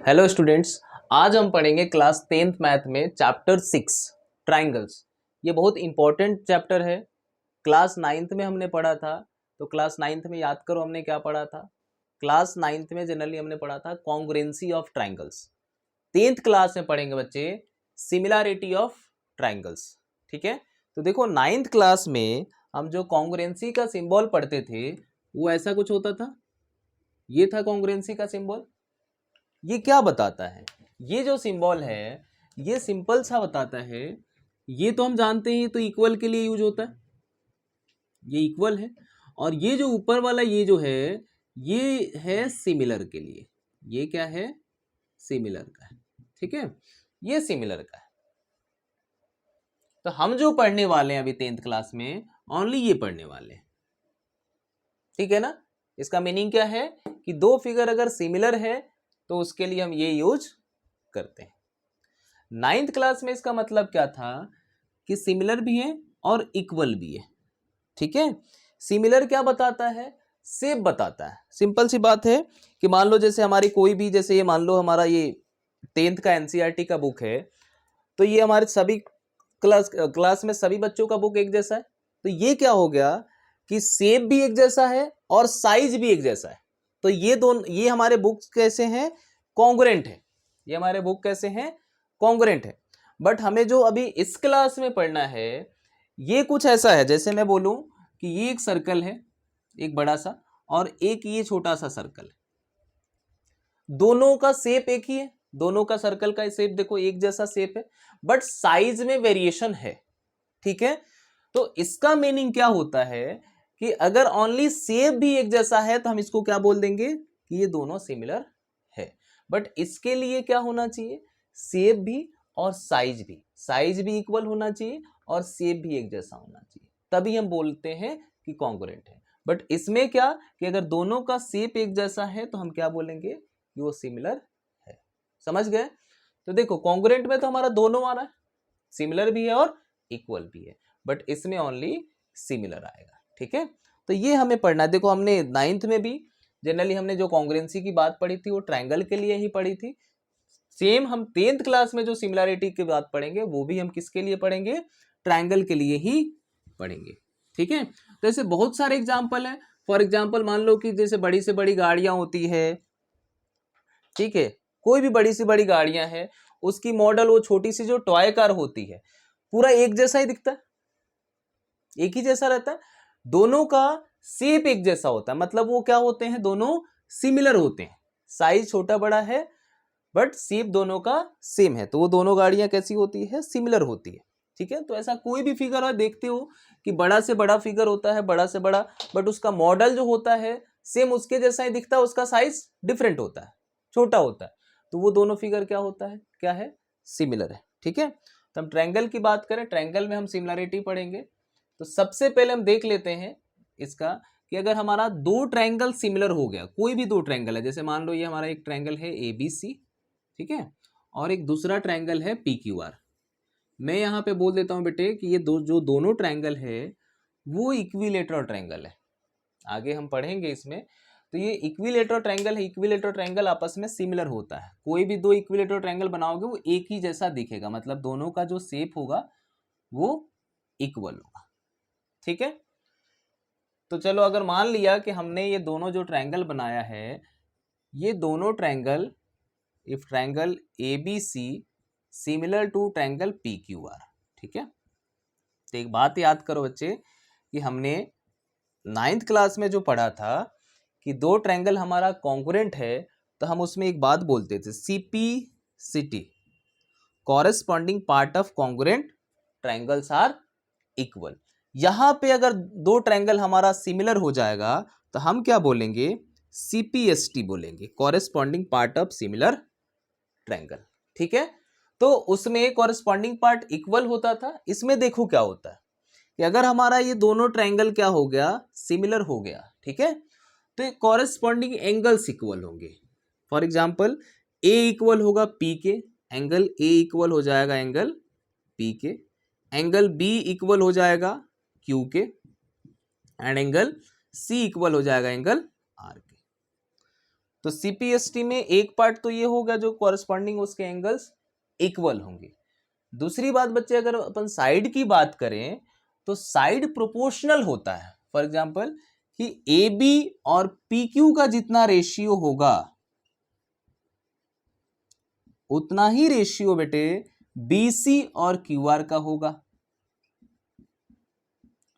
Hello students. आज हम पढ़ेंगे क्लास 10th मैथ में चैप्टर 6 ट्राइंगल्स। ये बहुत इंपॉर्टेंट चैप्टर है। क्लास 9th में हमने पढ़ा था। तो क्लास 9th में याद करो हमने क्या पढ़ा था। क्लास 9th में जनरली हमने पढ़ा था congruency of triangles. 10th class में पढ़ेंगे बच्चे सिमिलैरिटी ऑफ ट्राइंगल्स। ठीक है, तो देखो 9th क्लास में हम जो कॉन्ग्रुएंसी का सिंबल पढ़ते थे वो ऐसा कुछ होता था। ये था कॉन्ग्रुएंसी का सिंबल। ये क्या बताता है? ये जो सिंबल है ये सिंपल सा बताता है। ये तो हम जानते हैं, तो इक्वल के लिए यूज होता है, ये इक्वल है। और ये जो ऊपर वाला ये जो है ये है सिमिलर के लिए। ये क्या है? सिमिलर का है। ठीक है, ये सिमिलर का है। तो हम जो पढ़ने वाले हैं अभी 10th क्लास में ओनली ये पढ़ने वाले हैं। ठीक है ना। इसका मीनिंग क्या है कि दो फिगर अगर सिमिलर है तो उसके लिए हम ये यूज करते हैं। 9th क्लास में इसका मतलब क्या था कि सिमिलर भी है और इक्वल भी है। ठीक है, सिमिलर क्या बताता है? शेप बताता है। सिंपल सी बात है कि मान लो जैसे हमारी कोई भी, जैसे ये मान लो हमारा ये 10th का एनसीईआरटी का बुक है, तो ये हमारे सभी क्लास में सभी बच्चों का बुक एक जैसा है। तो ये क्या हो गया कि शेप भी एक जैसा है और साइज भी एक जैसा है। तो ये दोनों, ये हमारे बुक्स कैसे हैं? कॉन्ग्रुएंट है। ये हमारे बुक कैसे हैं? कॉन्ग्रुएंट है। बट हमें जो अभी इस क्लास में पढ़ना है ये कुछ ऐसा है, जैसे मैं बोलूं कि ये एक सर्कल है, एक बड़ा सा, और एक ये छोटा सा सर्कल है। दोनों का शेप एक ही है, दोनों का सर्कल का शेप देखो एक जैसा शेप है, बट साइज में वेरिएशन है। ठीक है, तो इसका मीनिंग क्या होता है कि अगर ओनली शेप भी एक जैसा है तो हम इसको क्या बोल देंगे कि ये दोनों सिमिलर है। बट इसके लिए क्या होना चाहिए? शेप भी और साइज भी इक्वल होना चाहिए और शेप भी एक जैसा होना चाहिए, तभी हम बोलते हैं कि कॉन्ग्रुएंट है। बट इसमें क्या कि अगर दोनों का शेप एक जैसा है तो हम क्या बोलेंगे कि वो सिमिलर है। समझ गए? तो देखो कॉन्ग्रुएंट में तो हमारा दोनों आ रहा है, सिमिलर भी है और इक्वल भी है, बट इसमें ओनली सिमिलर आएगा। ठीक है, तो ये हमें पढ़ना है। देखो हमने 9th में भी जनरली हमने जो कॉन्ग्रुएंसी की बात पढ़ी थी वो ट्रायंगल के लिए ही पढ़ी थी। सेम हम 10th क्लास में जो सिमिलैरिटी की बात पढ़ेंगे वो भी हम किसके लिए पढ़ेंगे? ट्रायंगल के लिए ही पढ़ेंगे। ठीक है, तो ऐसे बहुत सारे एग्जाम्पल है। फॉर एग्जाम्पल मान लो कि जैसे बड़ी से बड़ी गाड़ियां होती है। ठीक है, कोई भी बड़ी से बड़ी गाड़ियां हैं, उसकी मॉडल, वो छोटी सी जो टॉय कार होती है, पूरा एक जैसा ही दिखता है, एक ही जैसा रहता है। दोनों का शेप एक जैसा होता है, मतलब वो क्या होते हैं? दोनों सिमिलर होते हैं। साइज छोटा बड़ा है बट शेप दोनों का सेम है, तो वो दोनों गाड़ियां कैसी होती है? सिमिलर होती है। ठीक है, तो ऐसा कोई भी फिगर आप देखते हो कि बड़ा से बड़ा फिगर होता है, बड़ा से बड़ा, बट उसका मॉडल जो होता है सेम उसके जैसा ही दिखता है, उसका साइज डिफरेंट होता है, छोटा होता है। तो वो दोनों फिगर क्या होता है? क्या है? सिमिलर है। ठीक है, तो हम ट्रायंगल की बात करें, ट्रायंगल में हम सिमिलरिटी पढ़ेंगे। तो सबसे पहले हम देख लेते हैं इसका कि अगर हमारा दो ट्रायंगल सिमिलर हो गया, कोई भी दो ट्रायंगल है, जैसे मान लो ये हमारा एक ट्रायंगल है ABC, ठीक है, और एक दूसरा ट्रायंगल है PQR। मैं यहाँ पे बोल देता हूँ बेटे कि ये जो दोनों ट्रायंगल है वो इक्विलेटरल ट्रायंगल है। आगे हम पढ़ेंगे इसमें। तो ये इक्विलेटरल ट्रायंगल है। इक्विलेटरल ट्रायंगल आपस में सिमिलर होता है। कोई भी दो इक्विलेटरल ट्रायंगल बनाओगे वो एक ही जैसा दिखेगा, मतलब दोनों का जो शेप होगा वो इक्वल होगा। ठीक है, तो चलो अगर मान लिया कि हमने ये दोनों जो ट्रायंगल बनाया है, ये दोनों triangle, if triangle ABC similar to triangle PQR। ठीक है, तो एक बात याद करो बच्चे कि हमने 9th क्लास में जो पढ़ा था कि दो ट्रायंगल हमारा कॉन्ग्रुएंट है, तो हम उसमें एक बात बोलते थे, CPCT, corresponding part of congruent triangles are equal. यहां पे अगर दो ट्रायंगल हमारा सिमिलर हो जाएगा तो हम क्या बोलेंगे? CPST बोलेंगे, corresponding part of similar triangle. ठीक है, तो उसमें कॉरेस्पॉन्डिंग पार्ट इक्वल होता था। इसमें देखो क्या होता है कि अगर हमारा ये दोनों ट्रायंगल क्या हो गया? सिमिलर हो गया। ठीक है, तो कॉरेस्पॉन्डिंग एंगल्स इक्वल होंगे। फॉर एग्जाम्पल A इक्वल होगा P के, एंगल A इक्वल हो जाएगा एंगल P के, एंगल B इक्वल हो जाएगा Q के, एंड एंगल C इक्वल हो जाएगा एंगल R के। तो CPST में एक पार्ट तो ये होगा जो कॉरेस्पॉन्डिंग उसके एंगल्स इक्वल होंगे। दूसरी बात बच्चे, अगर अपन साइड की बात करें तो साइड प्रोपोर्शनल होता है। फॉर एग्जांपल कि AB और PQ का जितना रेशियो होगा उतना ही रेशियो बेटे BC और QR का होगा।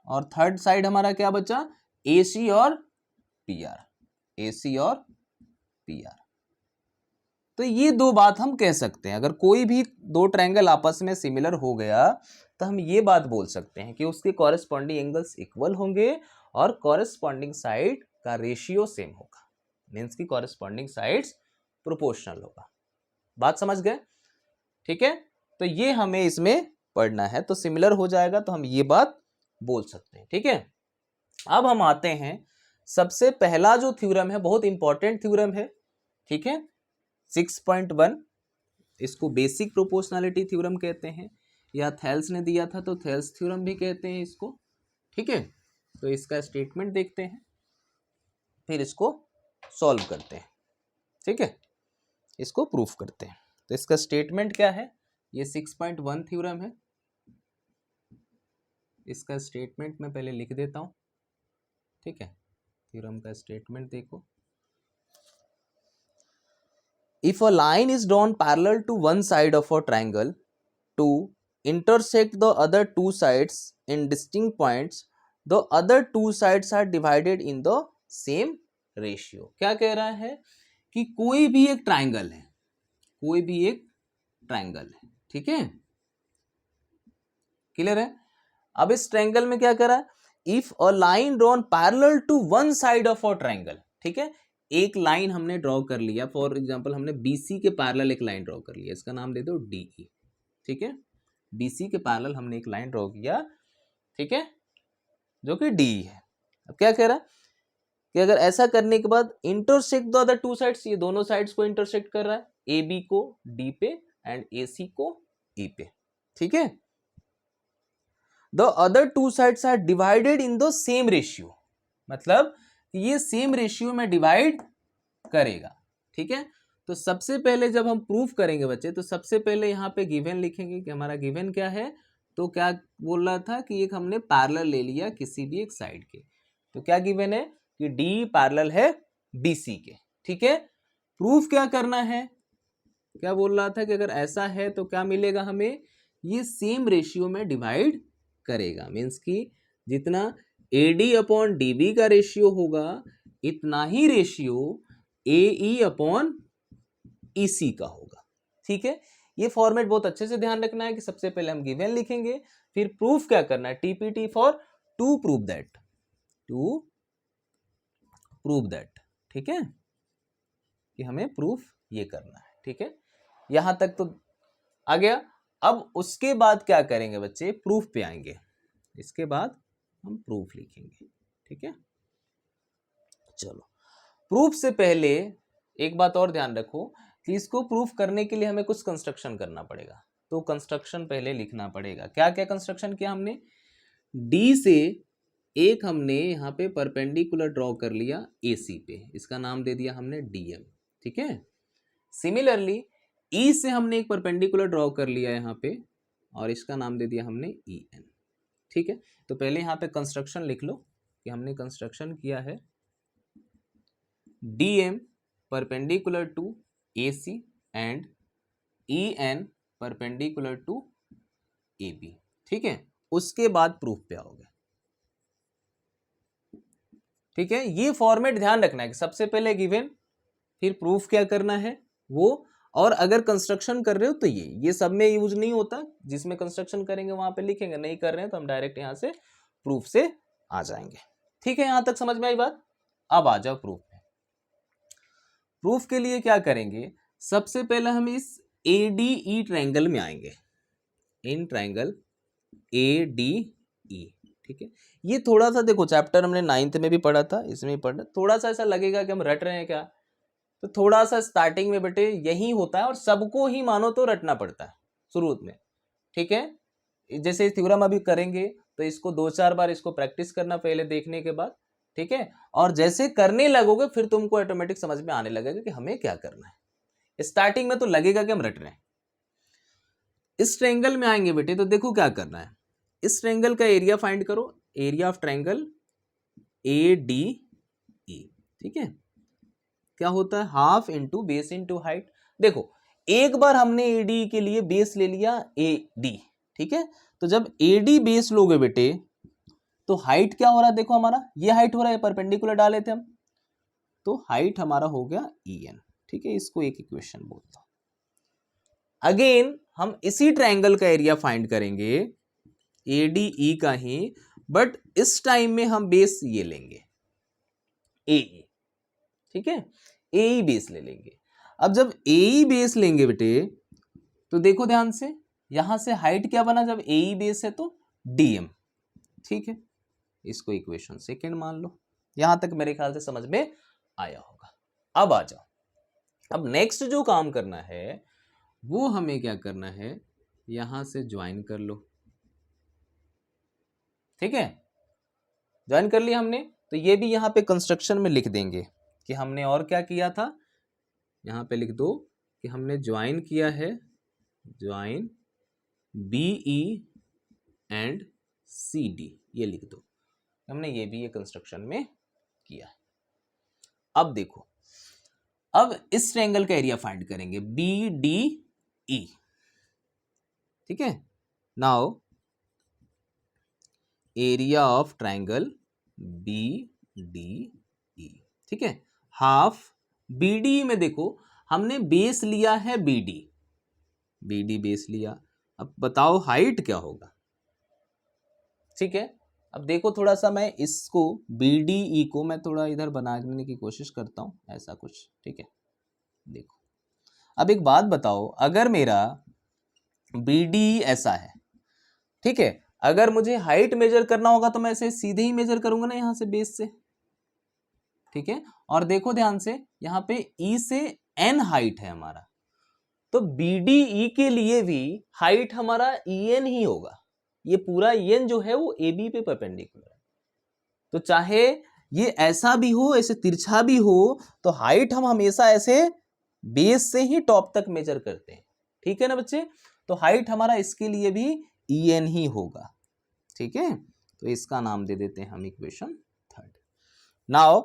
और थर्ड साइड हमारा क्या बचा, AC और PR, AC और PR। तो ये दो बात हम कह सकते हैं। अगर कोई भी दो ट्रायंगल आपस में सिमिलर हो गया तो हम ये बात बोल सकते हैं कि उसके कॉरेस्पॉन्डिंग एंगल्स इक्वल होंगे और कॉरेस्पॉन्डिंग साइड का रेशियो सेम होगा, मींस की कॉरेस्पॉन्डिंग साइड्स प्रोपोर्शनल होगा। बात समझ गए? ठीक है, तो ये हमें इसमें पढ़ना है, तो सिमिलर हो जाएगा तो हम ये बात बोल सकते हैं। ठीक है, अब हम आते हैं सबसे पहला जो थ्योरम है, बहुत इंपॉर्टेंट थ्योरम है। ठीक है, 6.1, इसको बेसिक प्रोपोर्शनैलिटी थ्योरम कहते हैं, या थेल्स ने दिया था तो थेल्स थ्योरम भी कहते हैं इसको। ठीक है, तो इसका स्टेटमेंट देखते हैं, फिर इसको सॉल्व करते हैं। ठीक है, इसको प्रूफ करते हैं। तो इसका स्टेटमेंट क्या है, ये 6.1 थ्योरम है। इसका स्टेटमेंट मैं पहले लिख देता हूं। ठीक है, थ्योरम का स्टेटमेंट देखो। If a line is drawn parallel to one side of a triangle to intersect the other two sides in distinct points, the other two sides are divided in the same ratio। क्या कह रहा है कि कोई भी एक triangle है, कोई भी एक ट्राइंगल है। ठीक है, क्लियर है? अब इस ट्राइंगल में क्या कर रहा है, if a line drawn parallel to one side of a triangle. ठीक है, एक लाइन हमने ड्रॉ कर लिया, फॉर एग्जांपल हमने BC के पैरेलल एक लाइन ड्रॉ कर लिया, इसका नाम दे दो DE। ठीक है, BC के पैरेलल हमने एक लाइन ड्रॉ किया, ठीक है, जो कि DE है। अब क्या कह रहा है कि अगर ऐसा करने के बाद intersect the other two sides, ये दोनों साइड्स को इंटरसेक्ट कर रहा है, AB को D पे एंड AC को E पे। ठीक है, the other two sides are divided in the same ratio, मतलब ये सेम रेशियो में डिवाइड करेगा। ठीक है, तो सबसे पहले जब हम प्रूफ करेंगे बच्चे, तो सबसे पहले यहाँ पे गिवन लिखेंगे कि हमारा गिवन क्या है। तो क्या बोल रहा था कि एक हमने पैरेलल ले लिया किसी भी एक साइड के, तो क्या गिवन है कि D पैरेलल है BC के। ठीक है, प्रूफ क्या करना है, क्या बोल रहा था कि अगर ऐसा है तो क्या मिलेगा हमें, ये सेम रेशियो में डिवाइड करेगा, मीन्स कि जितना AD अपॉन DB का रेशियो होगा इतना ही रेशियो AE अपॉन EC का होगा। ठीक है, ये फॉर्मेट बहुत अच्छे से ध्यान रखना है कि सबसे पहले हम गिवन लिखेंगे, फिर प्रूफ क्या करना है, TPT for to prove that, to prove that. ठीक है, कि हमें प्रूफ ये करना है। ठीक है, यहां तक तो आ गया। अब उसके बाद क्या करेंगे बच्चे, प्रूफ पे आएंगे, इसके बाद हम प्रूफ लिखेंगे। ठीक है, चलो प्रूफ से पहले एक बात और ध्यान रखो कि इसको प्रूफ करने के लिए हमें कुछ कंस्ट्रक्शन करना पड़ेगा, तो कंस्ट्रक्शन पहले लिखना पड़ेगा। क्या क्या कंस्ट्रक्शन किया हमने, D से एक हमने यहाँ पे परपेंडिकुलर ड्रॉ कर लिया AC पे, इसका नाम दे दिया हमने DM। ठीक है, सिमिलरली E से हमने एक परपेंडिकुलर ड्रॉ कर लिया यहाँ पे और इसका नाम दे दिया हमने EN। ठीक है, तो पहले यहाँ पे कंस्ट्रक्शन लिख लो कि हमने कंस्ट्रक्शन किया है DM perpendicular to AC and EN perpendicular to AB। ठीक है, उसके बाद प्रूफ पे आओगे। ठीक है, ये फॉर्मेट ध्यान रखना है कि सबसे पहले गिवन, फिर प्रूफ क्या करना है वो, और अगर कंस्ट्रक्शन कर रहे हो तो ये सब में यूज नहीं होता, जिसमें कंस्ट्रक्शन करेंगे वहां पे लिखेंगे, नहीं कर रहे हैं तो हम डायरेक्ट यहां से प्रूफ से आ जाएंगे। ठीक है, यहां तक समझ में आई बात? अब आ जाओ प्रूफ में। प्रूफ के लिए क्या करेंगे, सबसे पहले हम इस ADE ट्रायंगल में आएंगे, इन ट्रायंगल ADE। ठीक है, ये थोड़ा सा देखो चैप्टर हमने 9th में भी पढ़ा था, इसमें भी पढ़ा, थोड़ा सा ऐसा लगेगा कि हम रट रहे हैं क्या, तो थोड़ा सा स्टार्टिंग में बेटे यही होता है और सबको ही मानो तो रटना पड़ता है शुरू में। ठीक है, जैसे थ्योरम अभी करेंगे तो इसको 2-4 बार इसको प्रैक्टिस करना पहले देखने के बाद, ठीक है, और जैसे करने लगोगे फिर तुमको ऑटोमेटिक समझ में आने लगेगा कि हमें क्या करना है। स्टार्टिंग में तो लगेगा कि हम रट रहे हैं। इस ट्रायंगल में आएंगे बेटे तो देखो क्या करना है। इस ट्रायंगल का एरिया फाइंड करो, एरिया ऑफ ट्रायंगल ADE। ठीक है, क्या होता है, half into base into height. देखो एक बार हमने ADE के लिए बेस ले लिया AD, ठीक है, तो जब AD बेस लोगे बेटे तो हाइट क्या हो रहा है, देखो हमारा ये हाइट हो रहा है, परपेंडिकुलर डाले थे हम, तो हाइट हमारा हो गया EN। ठीक है, इसको एक इक्वेशन बोलता हूं। अगेन हम इसी ट्रायंगल का एरिया फाइंड करेंगे ADE का ही, बट इस टाइम में हम बेस ये लेंगे AE। ठीक है, AE बेस ले लेंगे। अब जब AE बेस लेंगे बेटे तो देखो ध्यान से, यहां से हाइट क्या बना, जब AE बेस है तो DM। ठीक है, इसको इक्वेशन सेकंड मान लो। यहां तक मेरे ख्याल से समझ में आया होगा। अब आ जाओ, अब नेक्स्ट जो काम करना है वो हमें क्या करना है, यहां से ज्वाइन कर लो। ठीक है, ज्वाइन कर लिया हमने, तो ये भी यहां पे कंस्ट्रक्शन में लिख देंगे कि हमने और क्या किया था। यहां पे लिख दो कि हमने ज्वाइन किया है, ज्वाइन BE एंड CD, ये लिख दो, हमने ये भी ये कंस्ट्रक्शन में किया है। अब देखो, अब इस ट्रायंगल का एरिया फाइंड करेंगे BDE। ठीक है, now area of triangle BDE। ठीक है, हाफ BDE में देखो हमने बेस लिया है BD बेस लिया। अब बताओ हाइट क्या होगा। ठीक है, अब देखो थोड़ा सा मैं इसको BDE को मैं थोड़ा इधर बनाने की कोशिश करता हूं, ऐसा कुछ। ठीक है, देखो अब एक बात बताओ, अगर मेरा BDE ऐसा है, ठीक है, अगर मुझे हाइट मेजर करना होगा तो मैं ऐसे सीधे ही मेजर करूंगा ना यहां से बेस से। ठीक है, और देखो ध्यान से यहाँ पे E से N हाइट है हमारा, तो BDE के लिए भी हाइट हमारा EN ही होगा। ये पूरा EN जो है वो AB पे परपेंडिकुलर है, तो चाहे ये ऐसा भी हो, ऐसे तिरछा भी हो, तो हाइट हम हमेशा ऐसे बेस से ही टॉप तक मेजर करते हैं। ठीक है ना बच्चे, तो हाइट हमारा इसके लिए भी EN ही होगा। ठीक है, तो इसका नाम दे देते हैं हम इक्वेशन थर्ड। नाउ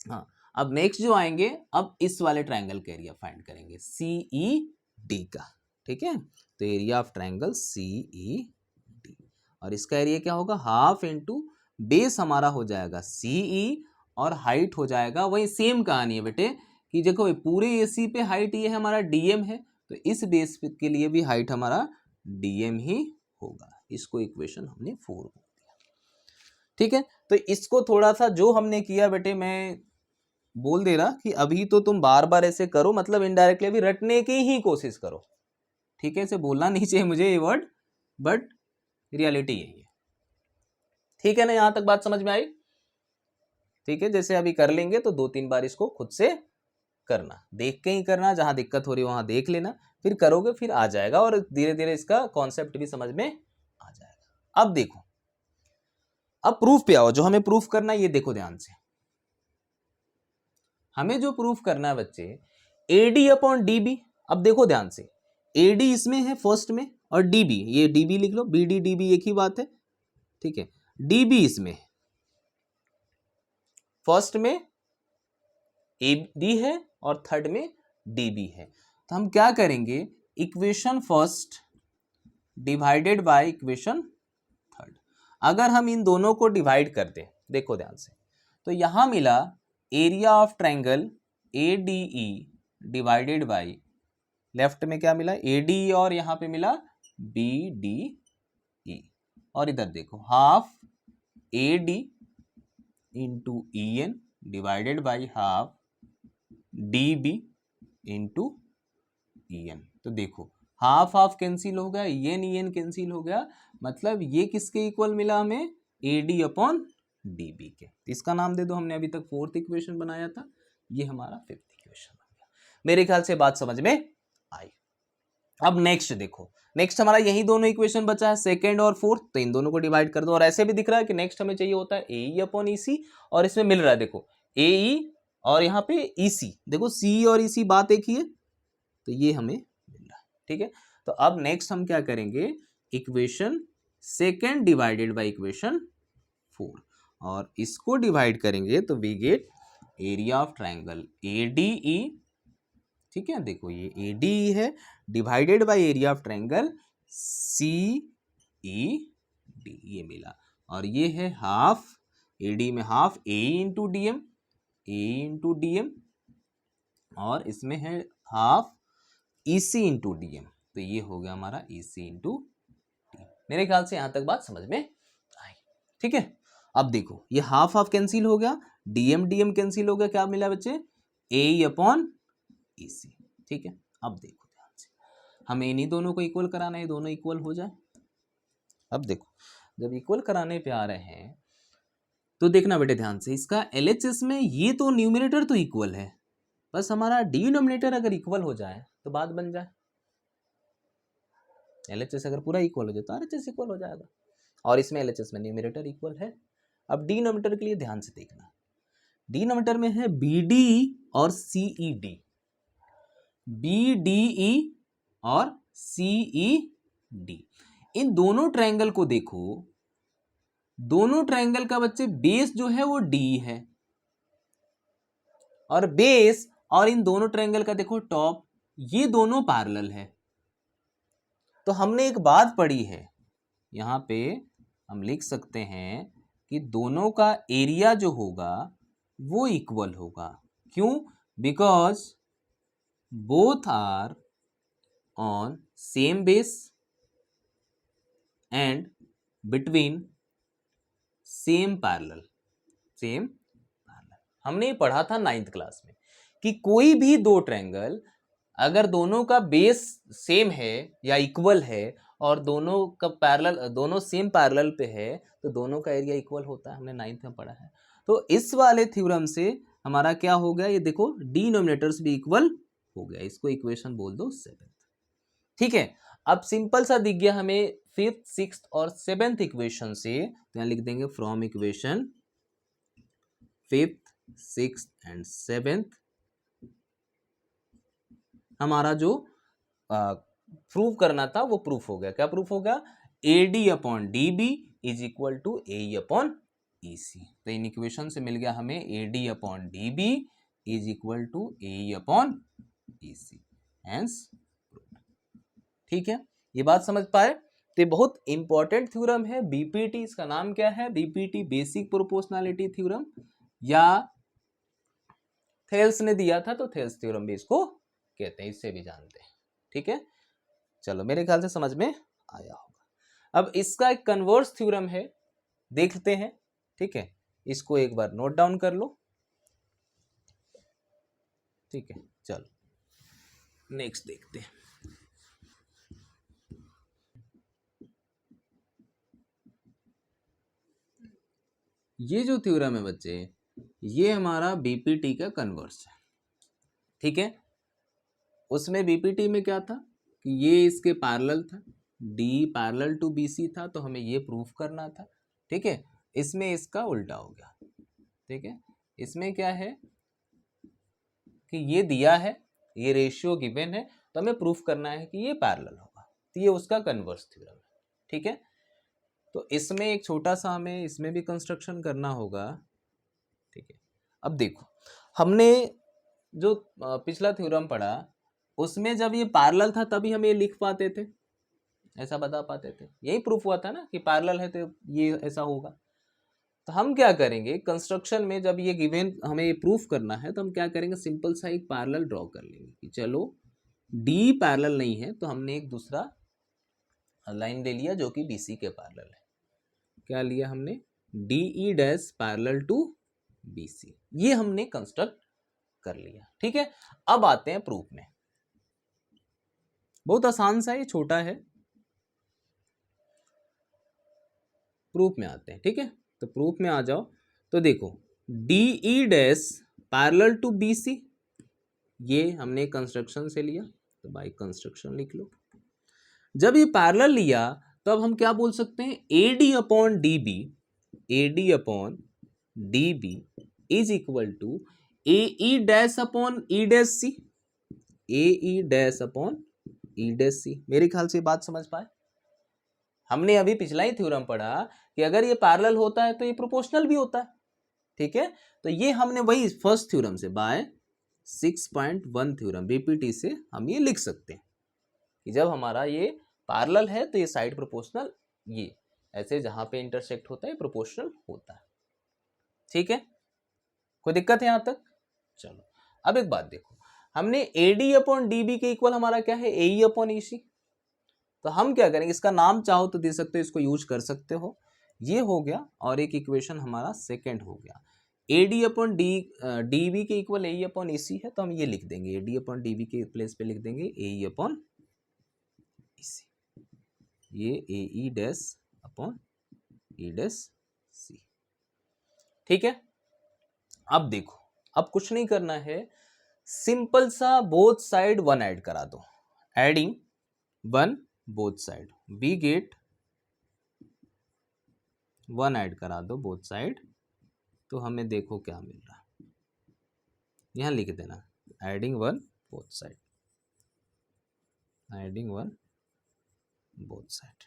हाँ, अब नेक्स्ट जो आएंगे, अब इस वाले ट्रायंगल का एरिया फाइंड करेंगे CED का। ठीक है, तो एरिया ऑफ ट्रायंगल CED, और इसका एरिया क्या होगा, हाफ इंटू बेस हमारा हो जाएगा CE और हाइट हो जाएगा, वही सेम कहानी है बेटे कि देखो पूरे AC पे हाइट ये है हमारा DM है, तो इस बेस के लिए भी हाइट हमारा DM ही होगा। इसको इक्वेशन हमने 4 बोल दिया। ठीक है, तो इसको थोड़ा सा जो हमने किया बेटे, मैं बोल दे रहा कि अभी तो तुम बार बार ऐसे करो, मतलब इनडायरेक्टली अभी रटने की ही कोशिश करो। ठीक है, इसे बोलना नहीं चाहिए मुझे ये वर्ड, बट रियलिटी यही है। ठीक है ना, यहां तक बात समझ में आई। ठीक है, जैसे अभी कर लेंगे तो 2-3 बार इसको खुद से करना, देख के ही करना, जहां दिक्कत हो रही है वहां देख लेना, फिर करोगे फिर आ जाएगा, और धीरे धीरे इसका कॉन्सेप्ट भी समझ में आ जाएगा। अब देखो, अब प्रूफ पे आओ, जो हमें प्रूफ करना है ये देखो ध्यान से। हमें जो प्रूफ करना है बच्चे, AD अपॉन DB। अब देखो ध्यान से, AD इसमें है फर्स्ट में, और DB, ये DB लिख लो, BD DB एक ही बात है। ठीक है, DB इसमें फर्स्ट में AD है और थर्ड में DB है, तो हम क्या करेंगे, equation first divided by equation third. अगर हम इन दोनों को डिवाइड कर दें, देखो ध्यान से, तो यहां मिला area of triangle ADE divided by, left में क्या मिला ADE, और यहां पे मिला BDE, और इधर देखो half AD into EN divided by half DB into EN। तो देखो हाफ हाफ कैंसिल हो गया, EN कैंसिल हो गया, मतलब ये किसके इक्वल मिला हमें, AD अपॉन DB के। इसका नाम दे दो, हमने अभी तक 4th इक्वेशन बनाया था, ये हमारा 5th इक्वेशन बन गया। मेरे ख्याल से बात समझ में आई। अब नेक्स्ट देखो, नेक्स्ट हमारा यही दोनों इक्वेशन बचा है, सेकंड और फोर्थ, तो इन दोनों को डिवाइड कर दो। और ऐसे भी दिख रहा है कि नेक्स्ट हमें चाहिए होता है ए अपॉन ई सी, और इसमें मिल रहा है देखो ए और यहाँ पे ई सी, देखो सी और ई सी बात एक ही है, तो ये हमें मिल रहा है। ठीक है, तो अब नेक्स्ट हम क्या करेंगे, equation second divided by equation 4, और इसको डिवाइड करेंगे तो we get area of triangle ADE। ठीक है, देखो ये ADE है divided by area of triangle CED, ये मिला। और ये है हाफ, AD में half AE into DM, AE into DM, और इसमें है हाफ EC इंटू DM, तो ये हो गया हमारा EC इंटू DM। मेरे ख्याल से यहां तक बात समझ में आई। ठीक है, अब देखो ये हाफ हाफ कैंसिल हो गया, DM DM कैंसिल हो गया, क्या मिला बच्चे, AE अपॉन EC। ठीक है, अब देखो ध्यान से, हमें इन्हीं दोनों को इक्वल कराना है, दोनों इक्वल हो जाए। अब देखो जब इक्वल कराने पे आ रहे हैं तो देखना बेटे ध्यान से, इसका LHS में ये तो न्यूमरेटर तो इक्वल है, बस हमारा डिनोमिनेटर अगर इक्वल हो जाए तो बात बन जाए। LHS अगर पूरा इक्वल हो जाए तो RHS इक्वल हो जाएगा, और इसमें LHS में न्यूमरेटर इक्वल है। अब डिनोमिनेटर के लिए ध्यान से देखना, डिनोमिनेटर में है BD और CED, BDE और CED। इन दोनों ट्रायंगल को देखो, दोनों ट्रायंगल का बच्चे बेस जो है वो D है, और बेस और इन दोनों ट्रायंगल का देखो टॉप, ये दोनों पैरेलल है। तो हमने एक बात पढ़ी है, यहां पे हम लिख सकते हैं कि दोनों का एरिया जो होगा वो इक्वल होगा। क्यों? Because both are on same base and between same parallel, same parallel. हमने पढ़ा था 9th क्लास में कि कोई भी दो ट्रायंगल अगर दोनों का बेस सेम है या इक्वल है और दोनों का पैरेलल, दोनों सेम पैरेलल पे है, तो दोनों का एरिया इक्वल होता है, हमने 9th में पढ़ा है। तो इस वाले थ्योरम से हमारा क्या हो गया, ये देखो डिनोमिनेटर्स भी इक्वल हो गया, इसको इक्वेशन बोल दो 7th। ठीक है, अब सिंपल सा दिख गया हमें 5th, 6th और 7th इक्वेशन से, तो यहाँ लिख देंगे from equation 5th, 6th and 7th हमारा जो प्रूव करना था वो प्रूफ हो गया। क्या प्रूफ हो गया? AD upon DB is equal to AE upon EC। तो इन इक्वेशन से मिल गया हमें AD upon DB is equal to AE upon EC, hence. ठीक है, ये बात समझ पाए? तो बहुत इंपॉर्टेंट थ्योरम है BPT। इसका नाम क्या है? BPT बेसिक प्रोपोर्शनैलिटी थ्योरम, या थेल्स ने दिया था तो थेल्स थ्योरम भी इसको कहते हैं, इससे भी जानते हैं। ठीक है, चलो मेरे ख्याल से समझ में आया होगा। अब इसका एक कन्वर्स थ्योरम है, देखते हैं। ठीक है, इसको एक बार नोट डाउन कर लो। ठीक है, चलो नेक्स्ट देखते हैं। ये जो थ्योरम है बच्चे, ये हमारा BPT का कन्वर्स है। ठीक है, उसमें BPT में क्या था कि ये इसके पैरेलल था, D पैरेलल टू BC था, तो हमें ये प्रूफ करना था। ठीक है, इसमें इसका उल्टा हो गया। ठीक है, इसमें क्या है कि ये दिया है, ये रेशियो गिवन है, तो हमें प्रूफ करना है कि ये पैरेलल होगा, तो ये उसका कन्वर्स थ्योरम है। ठीक है, तो इसमें एक छोटा सा हमें इसमें भी कंस्ट्रक्शन करना होगा। ठीक है, अब देखो हमने जो पिछला थ्योरम पढ़ा उसमें जब ये पैरेलल था तभी हम ये लिख पाते थे, ऐसा बता पाते थे, यही प्रूफ हुआ था ना कि पैरेलल है तो ये ऐसा होगा। तो हम क्या करेंगे कंस्ट्रक्शन में, जब ये गिवन हमें ये प्रूफ करना है तो हम क्या करेंगे, सिंपल सा एक पैरेलल ड्रॉ कर लेंगे कि चलो D पैरेलल नहीं है तो हमने एक दूसरा लाइन ले लिया जो कि BC के पैरेलल है। क्या लिया हमने? DE dash parallel to BC, ये हमने कंस्ट्रक्ट कर लिया। ठीक है, अब आते हैं प्रूफ में। बहुत आसान सा, ये छोटा है, प्रूफ में आते हैं। ठीक है, तो प्रूफ में आ जाओ। तो देखो DE dash parallel to BC, ये हमने कंस्ट्रक्शन से लिया, तो बाय कंस्ट्रक्शन लिख लो। जब ये पैरेलल लिया तो अब हम क्या बोल सकते हैं, AD upon DB is equal to AE dash upon E dash C, AE dash upon E dash C। मेरे ख्याल से बात समझ पाए। हमने अभी पिछला ही थ्योरम पढ़ा कि अगर ये पैरेलल होता है तो ये प्रोपोर्शनल भी होता है, ठीक है। तो ये हमने वही फर्स्ट थ्योरम से बाय 6.1 थ्योरम बीपीटी से हम ये लिख सकते हैं कि जब हमारा ये पैरेलल है तो ये साइड प्रोपोर्शनल, ये ऐसे जहां पे इंटरसेक्ट होता है प्रोपोर्शनल होता है, ठीक है। कोई दिक्कत है यहां तक? चलो अब एक बात देखो, हमने AD अपॉन DB के इक्वल हमारा क्या है, AE अपॉन EC। तो हम क्या करेंगे, इसका नाम चाहो तो दे सकते हो, इसको यूज कर सकते हो, ये हो गया। और एक इक्वेशन हमारा सेकंड हो गया, AD अपॉन DB के इक्वल AE अपॉन EC है, तो हम ये लिख देंगे AD अपॉन DB के प्लेस पे लिख देंगे AE अपॉन EC, ये AE dash upon E dash C, ठीक है। अब देखो, अब कुछ नहीं करना है, सिंपल सा बोथ साइड 1 ऐड करा दो, adding 1 both side, we get 1 add करा दो बोथ साइड, तो हमें देखो क्या मिल रहा है, यहां लिख देना adding 1 both side, adding 1 both side,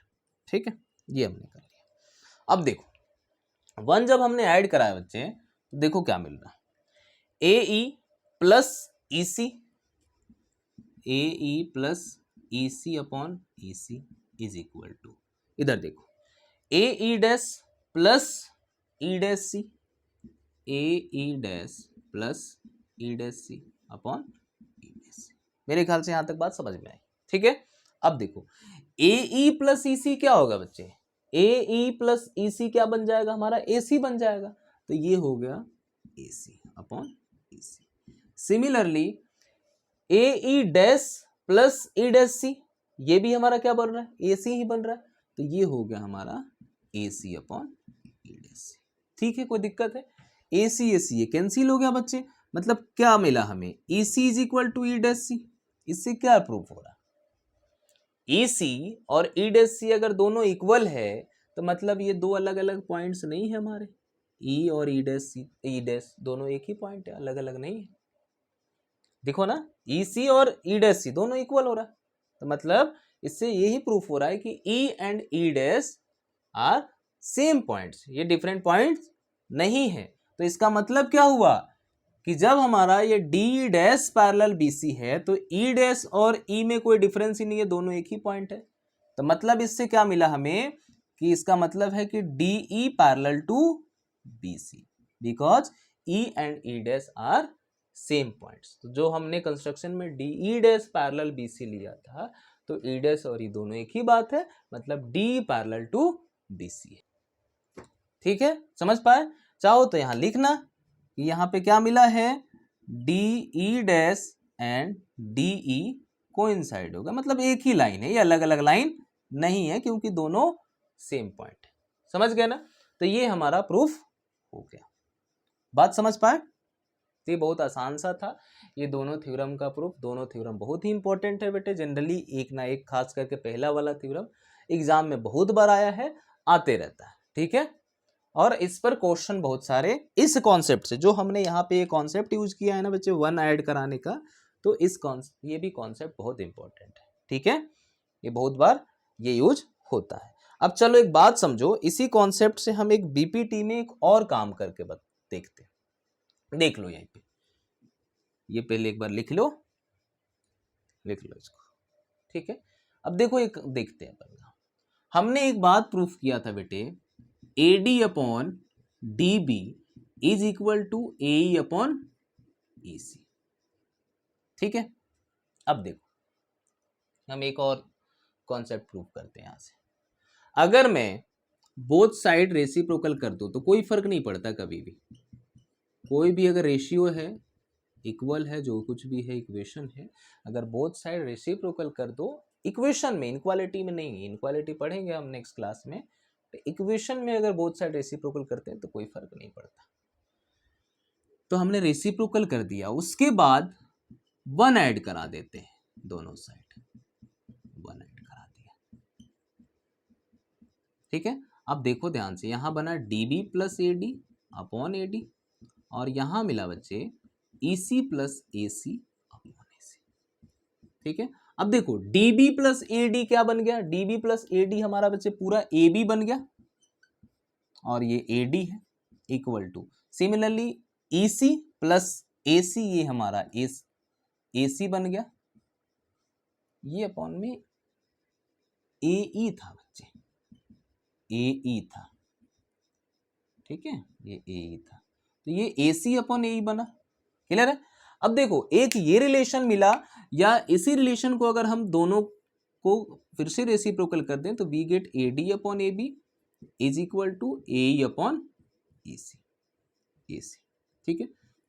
ठीक है। ये हमने कर लिया। अब देखो 1 जब हमने ऐड कराया बच्चे, तो देखो क्या मिल रहा है, AE plus EC, AE plus EC upon EC is equal to, इधर देखो AE dash plus E dash C, AE dash plus E dash C upon E dash C। मेरे ख्याल से यहां तक बात समझ में आई, ठीक है। अब देखो AE प्लस EC क्या होगा बच्चे, AE प्लस EC क्या बन जाएगा, हमारा AC बन जाएगा, तो ये हो गया AC upon EC। Similarly AE dash plus E dash C, ये भी हमारा क्या बन रहा है, AC ही बन रहा है, तो ये हो गया हमारा AC upon E dash C, ठीक है। कोई दिक्कत है, AC ये कैंसिल हो गया बच्चे, मतलब क्या मिला हमें, EC is equal to E dash C। इससे क्या प्रूफ हो रहा, EC और E डैश C अगर दोनों इक्वल है तो मतलब ये दो अलग अलग पॉइंट्स नहीं है हमारे, E और E dash C, E dash दोनों एक ही पॉइंट है, अलग अलग नहीं है। देखो ना, EC और E डैश C दोनों इक्वल हो रहा है, तो मतलब इससे यही प्रूफ हो रहा है कि E and E dash are same points, ये डिफरेंट पॉइंट्स नहीं है। तो इसका मतलब क्या हुआ कि जब हमारा ये D डैश पैरेलल BC है तो E डैश और E में कोई डिफरेंस ही नहीं है, दोनों एक ही पॉइंट है। तो मतलब इससे क्या मिला हमें कि इसका मतलब है कि DE parallel to BC because E and E dash are same points. तो जो हमने कंस्ट्रक्शन में DE डैश पैरेलल BC लिया था, तो E डैश और E दोनों एक ही बात है, मतलब DE पैरेलल टू BC है, ठीक है। समझ पाए? चाहो तो यहां लिखना कि यहां पे क्या मिला है, DE dash and DE coincide होगा, मतलब एक ही लाइन है, ये अलग अलग लाइन नहीं है क्योंकि दोनों सेम पॉइंट है। समझ गए ना? तो ये हमारा प्रूफ हो गया। बात समझ पाए? ये बहुत आसान सा था, ये दोनों थ्योरम का प्रूफ। दोनों थ्योरम बहुत ही इंपॉर्टेंट है बेटे, जनरली एक ना एक, खास करके पहला वाला थ्योरम एग्जाम में बहुत बार आया है, आते रहता है, ठीक है। और इस पर क्वेश्चन बहुत सारे इस कॉन्सेप्ट से, जो हमने यहाँ पे ये कॉन्सेप्ट यूज किया है ना बच्चे 1 ऐड कराने का, तो ये भी कॉन्सेप्ट बहुत इंपॉर्टेंट है, ठीक है। ये बहुत बार ये यूज होता है। अब चलो एक बात समझो, इसी कॉन्सेप्ट से हम एक बीपीटी में एक और काम करके देखते हैं। देख लो यहीं पे, ये पहले एक बार लिख लो इसको, ठीक है। अब देखो एक देखते हैं अपन, हमने एक बात प्रूफ किया था बेटे, AD upon DB is equal to AE upon EC, ठीक है। अब देखो हम एक और कॉन्सेप्ट प्रूफ करते हैं यहां से। अगर मैं बोथ साइड रेसिप्रोकल कर दूं तो कोई फर्क नहीं पड़ता कभी भी, कोई भी अगर रेशियो है, इक्वल है, जो कुछ भी है इक्वेशन है, अगर बोथ साइड रेसिप्रोकल कर दो, इक्वेशन में, इनक्वालिटी में नहीं, इनक्वालिटी पढ़ेंगे हम नेक्स्ट क्लास में, तो इक्वेशन में अगर बोथ साइड रेसिप्रोकल करते हैं तो कोई फर्क नहीं पड़ता। तो हमने रेसिप्रोकल कर दिया, उसके बाद 1 ऐड करा देते हैं दोनों साइड, 1 ऐड करा दिया, ठीक है, अब देखो ध्यान से, यहाँ बना DB plus AD upon AD, और यहाँ मिला बच्चे EC plus AC upon AC। ठीक है, अब देखो DB प्लस AD क्या बन गया, DB प्लस AD हमारा बच्चे पूरा AB बन गया, और ये AD है, equal two similarly EC plus AC, ये हमारा AC बन गया, ये अपॉन में AE था बच्चे, AE था। ठीक है, ये AE था, तो ये AC अपॉन AE बना। क्लियर है? अब देखो एक ये रिलेशन मिला, या इसी रिलेशन को अगर हम दोनों को फिर से रेसिप्रोकल कर दें तो we get AD upon AB is equal to AE upon AC। ठीक है,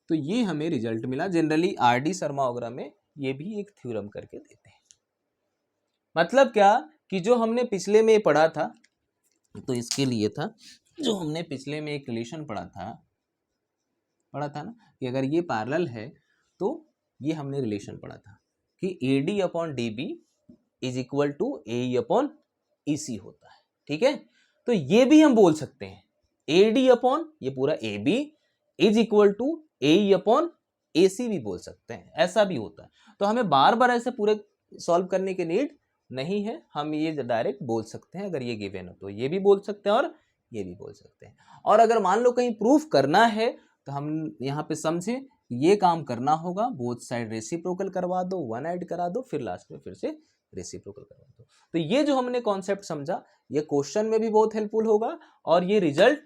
तो ये हमें रिजल्ट मिला। जनरली RD शर्मा वगैरह में ये भी एक थ्योरम करके देते हैं। मतलब क्या कि जो हमने पिछले में पढ़ा था, तो इसके लिए था, जो हमने पिछले में एक रिलेशन पढ़ा था ना, कि अगर ये पैरेलल है तो ये हमने रिलेशन पढ़ा था कि AD upon DB is equal to AE upon EC होता है। ठीक है, तो ये भी हम बोल सकते हैं AD अपॉन ये पूरा AB is equal to AE upon AC भी बोल सकते हैं, ऐसा भी होता है। तो हमें बार बार ऐसे पूरे सॉल्व करने की नीड नहीं है, हम ये डायरेक्ट बोल सकते हैं। अगर ये गिवन हो तो ये भी बोल सकते हैं और ये भी बोल सकते हैं। और अगर मान लो कहीं प्रूफ करना है तो हम यहाँ पे समझे ये काम करना होगा, बोथ साइड रेसिप्रोकल करवा दो, वन ऐड करा दो, फिर लास्ट में फिर से रेसिप्रोकल करवा दो। तो ये जो हमने कॉन्सेप्ट समझा, ये क्वेश्चन में भी बहुत हेल्पफुल होगा, और ये रिजल्ट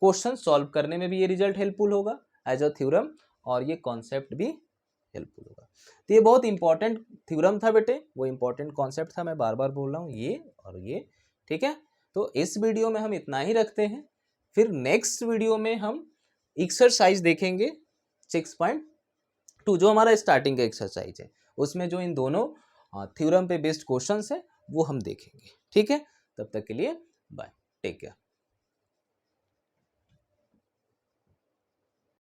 क्वेश्चन सॉल्व करने में भी ये रिजल्ट हेल्पफुल होगा एज अ थ्योरम, और ये कॉन्सेप्ट भी हेल्पफुल होगा। तो ये बहुत इंपॉर्टेंट थ्योरम था बेटे, वो इंपॉर्टेंट कॉन्सेप्ट था, मैं बार बार बोल रहा हूँ, ये और ये। ठीक है, तो इस वीडियो में हम इतना ही रखते हैं, फिर नेक्स्ट वीडियो में हम एक्सरसाइज देखेंगे 6.2, जो हमारा स्टार्टिंग का एक्सरसाइज है, उसमें जो इन दोनों थ्योरम पे बेस्ड क्वेश्चंस है वो हम देखेंगे। ठीक है, तब तक के लिए बाय, टेक केयर।